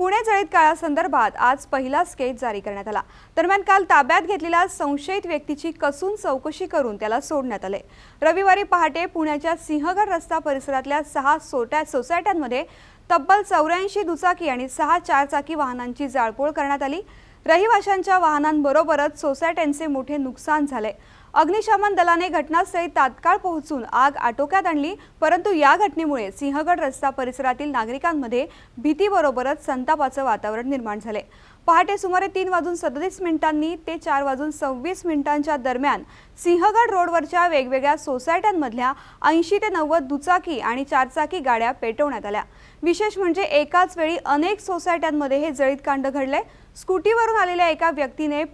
पुणे जळीत काळासंदर्भात आज पहिला स्केच जारी करण्यात आला। दरम्यान काल ताब्यात घेतलेल्या संशयित व्यक्तीची कसून चौकशी करून त्याला सोडण्यात आले। रविवारी पहाटे पुण्याच्या सिंहगड रस्ता परिसरातल्या 6 सोसायट्यांमध्ये तब्बल 84 दुचाकी आणि 6 चारचाकी वाहनांची जाळपोळ करण्यात आली। रहिवाशांच्या वाहनांबरोबरच सोसायट्यांचे मोठे नुकसान झाले। अग्निशमन दलाने घटनास्थळी तात्काळ पोहोचून आग आटोक्यात आणली, परंतु या घटनेमुळे सिंहगड रस्ता परिसरातील नागरिकांमध्ये भीतीबरोबरच संतापाचं वातावरण निर्माण झाले। पहाटे सुमारे 3:37 ते 4:26 दरम्यान सिंहगड रोडवरच्या वेगवेगळ्या सोसायट्यांमधल्या 80 ते 90 दुचाकी आणि चारचाकी गाड्या पेटवण्यात आल्या। विशेष म्हणजे एकाच वेळी अनेक सोसायट्यांमध्ये हे जळीत कांड घडले। स्कूटीवरून आलेल्या एका व्यक्तीने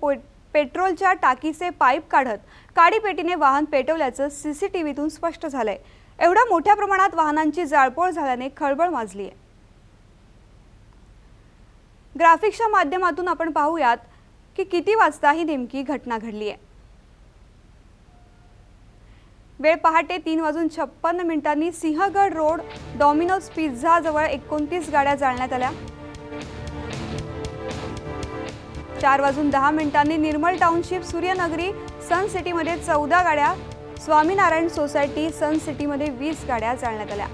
पेट्रोलच्या टाकीचे पाईप काढत काडीपेटीने वाहन पेटवल्याचं सीसीटीव्हीतून स्पष्ट झालंय। एवढ्या मोठ्या प्रमाणात वाहनांची जाळपोळ झाल्याने खळबळ माजली आहे। ग्राफिक्सच्या माध्यमातून आपण पाहूयात की किती वाजता ही नेमकी घटना घडली आहे। वेळ पहाटे 3:56 सिंहगड रोड डॉमिनोज पिझ्झा जवळ 29 गाड्या जाळण्यात आल्या। 4:10 निर्मल टाउनशिप सूर्यनगरी सन सिटीमध्ये 14 गाड्या, स्वामीनारायण सोसायटी सन सिटीमध्ये 20 गाड्या जाळण्यात आल्या।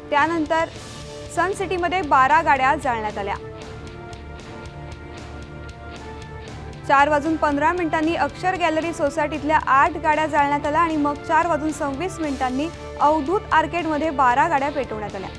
त्यानंतर सन सिटीमध्ये 12 गाड्या जाळण्यात आल्या। 4:15 अक्षर गॅलरी सोसायटीतल्या 8 गाड्या जाळण्यात आल्या आणि मग 4:26 अवधूत आर्केडमध्ये 12 गाड्या पेटवण्यात आल्या।